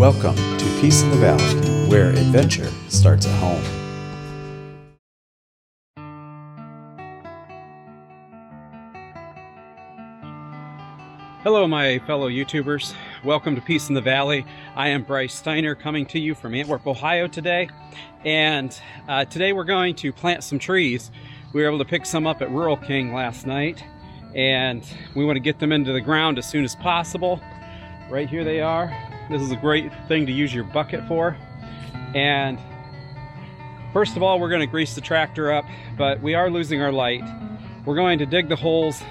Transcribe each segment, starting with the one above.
Welcome to Peace in the Valley, where adventure starts at home. Hello my fellow YouTubers, welcome to Peace in the Valley. I am Bryce Steiner coming to you from Antwerp, Ohio today. And today we're going to plant some trees. We were able to pick some up at Rural King last night, and we want to get them into the ground as soon as possible. Right here they are. This is a great thing to use your bucket for. And first of all, we're going to grease the tractor up, but we are losing our light. We're going to dig the holes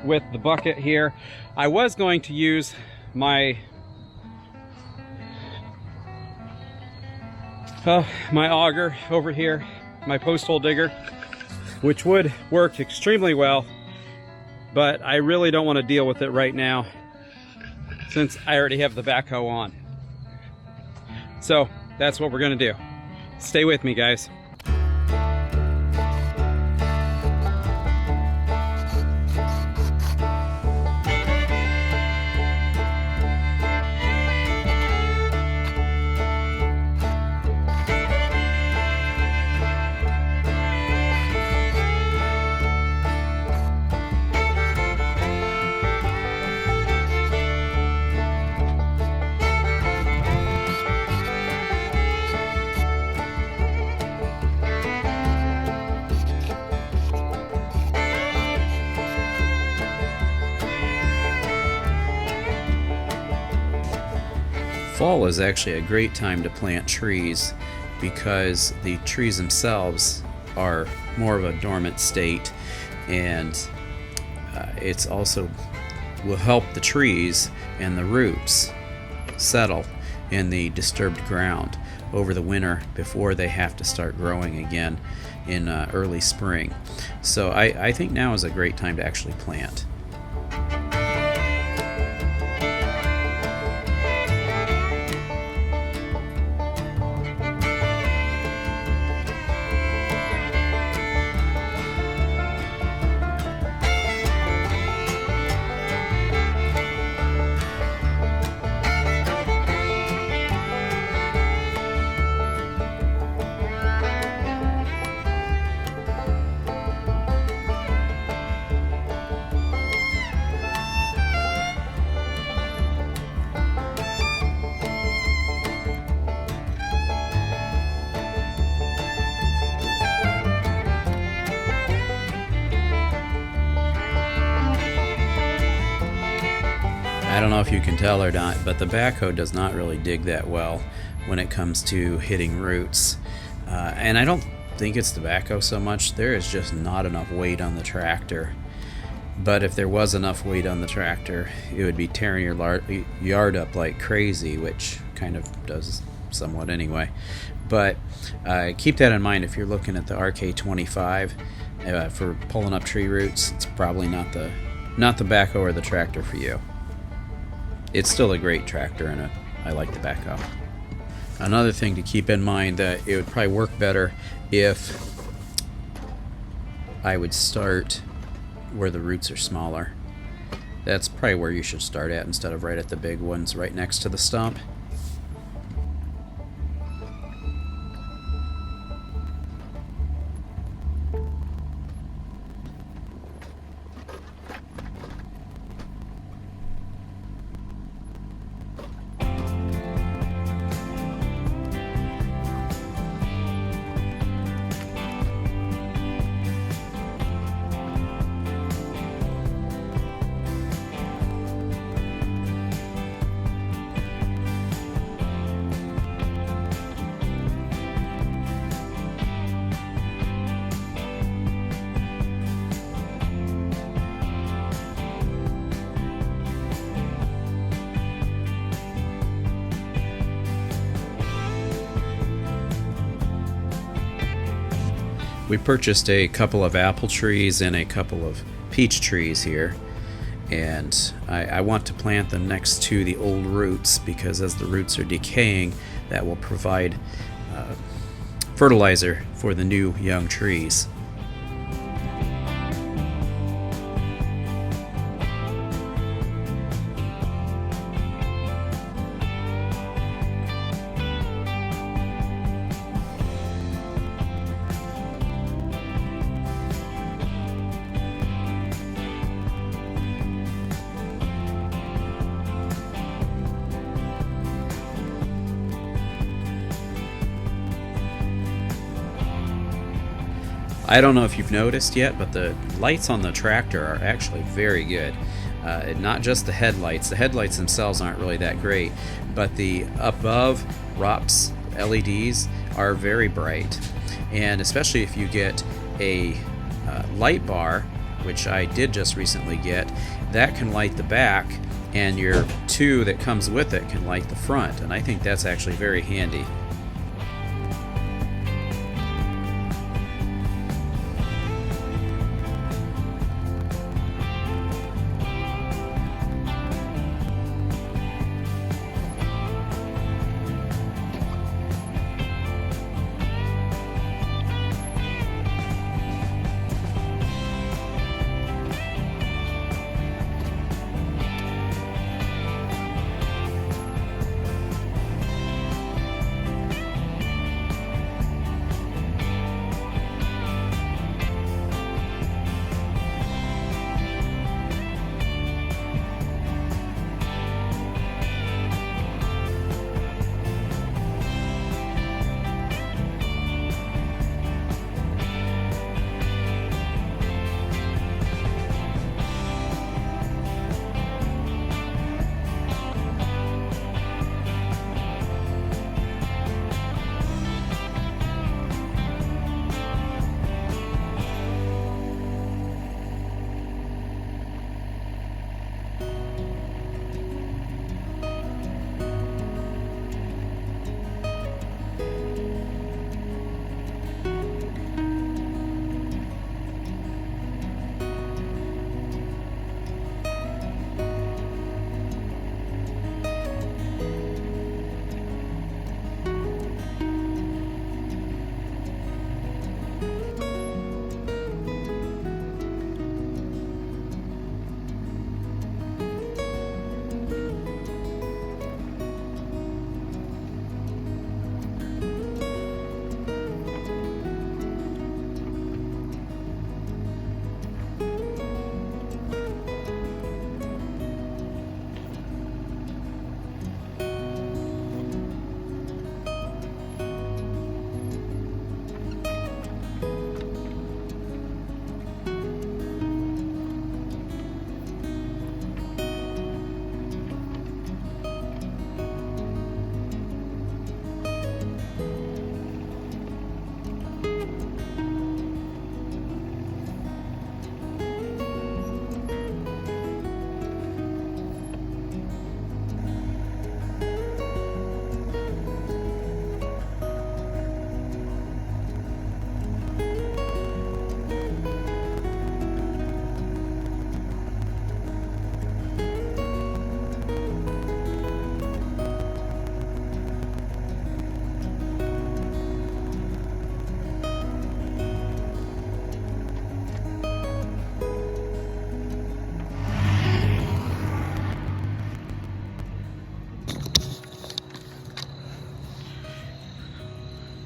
with the bucket here. I was going to use my auger over here, my post hole digger, which would work extremely well, but I really don't want to deal with it right now since I already have the backhoe on. So that's what we're going to do. Stay with me, guys. Fall is actually a great time to plant trees because the trees themselves are more of a dormant state, and it's also will help the trees and the roots settle in the disturbed ground over the winter before they have to start growing again in early spring. So I think now is a great time to actually plant. I don't know if you can tell or not, but the backhoe does not really dig that well when it comes to hitting roots. And I don't think it's the backhoe so much. There is just not enough weight on the tractor. But if there was enough weight on the tractor, it would be tearing your yard up like crazy, which kind of does somewhat anyway. But keep that in mind if you're looking at the RK25 for pulling up tree roots. It's probably not the backhoe or the tractor for you. It's still a great tractor, and I like the backhoe. Another thing to keep in mind, that it would probably work better if I would start where the roots are smaller. That's probably where you should start at instead of right at the big ones right next to the stump. We purchased a couple of apple trees and a couple of peach trees here, and I want to plant them next to the old roots because as the roots are decaying, that will provide fertilizer for the new young trees. I don't know if you've noticed yet, but the lights on the tractor are actually very good. Not just the headlights. The headlights themselves aren't really that great, but the above ROPS LEDs are very bright. And especially if you get a light bar, which I did just recently get, that can light the back, and your 2 that comes with it can light the front, and I think that's actually very handy.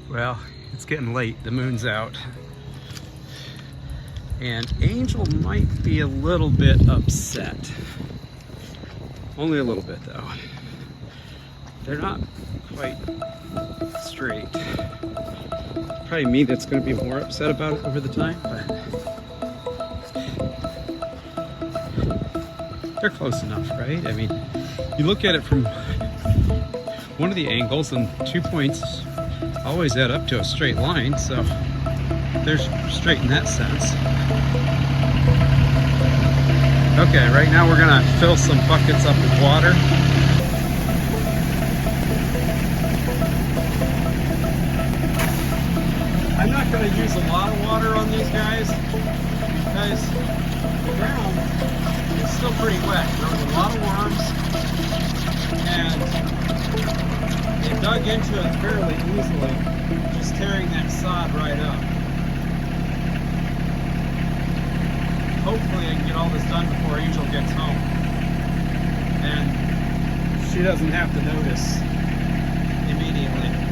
Well, it's getting late, the moon's out. And Angel might be a little bit upset. Only a little bit though. They're not quite straight. Probably me that's going to be more upset about it over the time, but they're close enough, right? I mean, you look at it from one of the angles and 2 points always add up to a straight line, so they're straight in that sense. Okay, right now we're gonna fill some buckets up with water. I'm not gonna use a lot of water on these guys because the ground is still pretty wet. There was a lot of worms and they dug into it fairly easily, just tearing that sod right up. Hopefully I can get all this done before Angel gets home. And she doesn't have to notice immediately.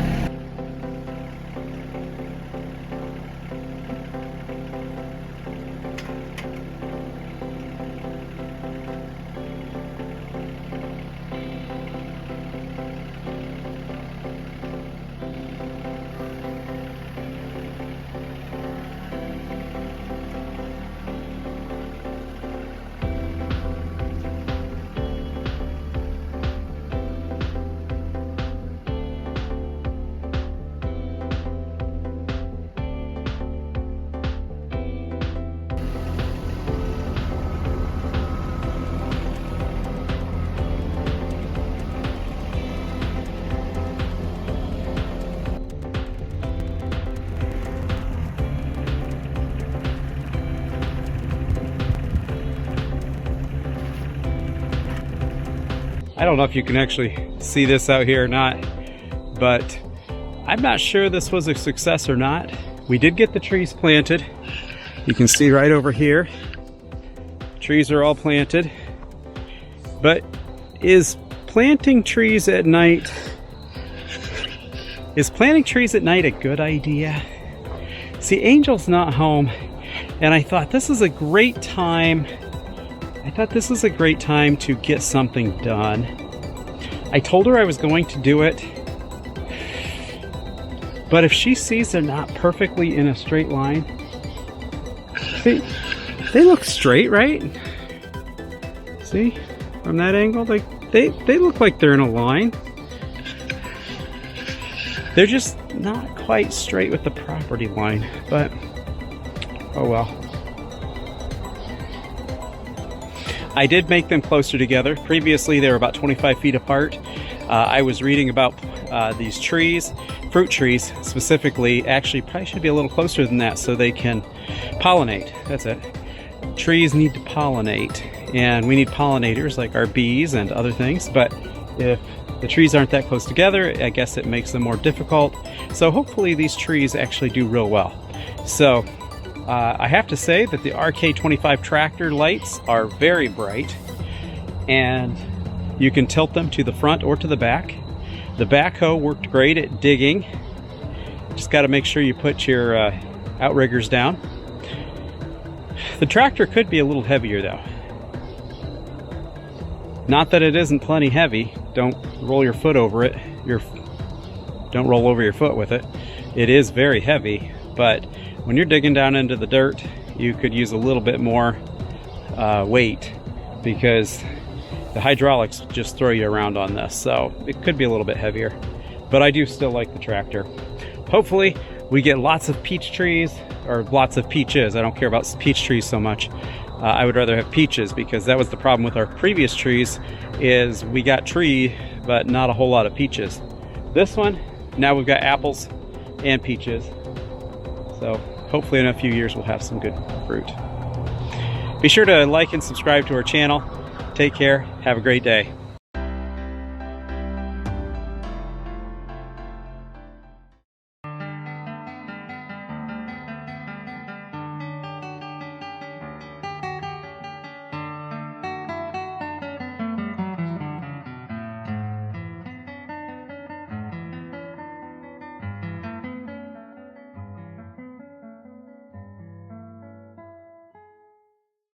I don't know if you can actually see this out here or not, but I'm not sure this was a success or not. We did get the trees planted. You can see right over here, trees are all planted. But is planting trees at night a good idea? See, Angel's not home, and I thought this is a great time. To get something done. I told her I was going to do it, but if she sees they're not perfectly in a straight line, see, they look straight, right? See, from that angle, they look like they're in a line. They're just not quite straight with the property line, but oh well. I did make them closer together. Previously, they were about 25 feet apart. I was reading about these trees, fruit trees specifically, actually probably should be a little closer than that so they can pollinate. That's it. Trees need to pollinate, and we need pollinators like our bees and other things, but if the trees aren't that close together, I guess it makes them more difficult. So hopefully these trees actually do real well. So I have to say that the RK25 tractor lights are very bright, and you can tilt them to the front or to the back. The backhoe worked great at digging. Just got to make sure you put your outriggers down. The tractor could be a little heavier though. Not that it isn't plenty heavy. Don't roll your foot over it. Don't roll over your foot with it. It is very heavy, but when you're digging down into the dirt, you could use a little bit more weight, because the hydraulics just throw you around on this, so it could be a little bit heavier. But I do still like the tractor. Hopefully we get lots of peach trees, or lots of peaches. I don't care about peach trees so much. I would rather have peaches, because that was the problem with our previous trees, is we got tree but not a whole lot of peaches. This one, now we've got apples and peaches, so hopefully in a few years we'll have some good fruit. Be sure to like and subscribe to our channel. Take care. Have a great day.